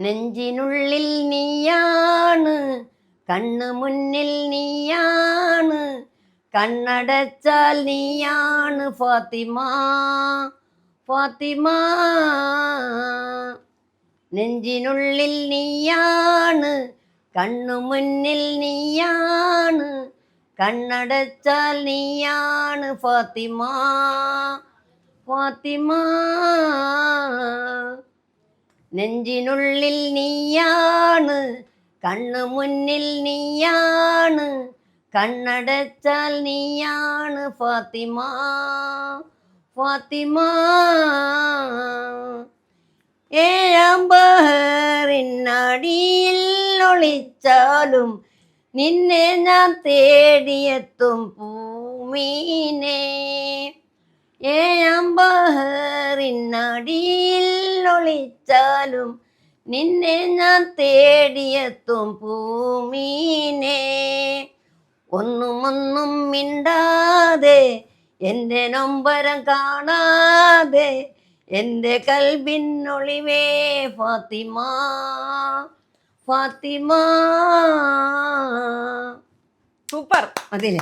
നെഞ്ചിനുള്ളിൽ നീയാണ്, കണ്ണു മുന്നിൽ നീയാണ്, കണ്ണടച്ചാൽ നീയാണ് ഫാത്തിമ, ഫാത്തിമ. നെഞ്ചിനുള്ളിൽ നീയാണ്, കണ്ണു മുന്നിൽ നീയാണ്, കണ്ണടച്ചാൽ നീയാണ് ഫാത്തിമ, ഫാത്തിമ. നെഞ്ചിനുള്ളിൽ നീയാണ്, കണ്ണു മുന്നിൽ നീയാണ്, കണ്ണടച്ചാൽ നീയാണ് ഫാത്തിമ, ഫാത്തിമ. ഏഴാം ബഹറിനടിയിൽ ഒളിച്ചാലും നിന്നെ ഞാൻ തേടിയെത്തും പൂമീനെ. ഏഴാം ബഹറിനടിയിൽ ഒളിച്ചാലും നിന്നെ ഞാൻ തേടിയെത്തും പൂമീനെ. ഒന്നും മിണ്ടാതെ എൻ്റെ നൊമ്പരം കാണാതെ എൻ്റെ കൽബിനൊളിവേ ഫാത്തിമ, ഫാത്തിമ. സൂപ്പർ. അതില്ല.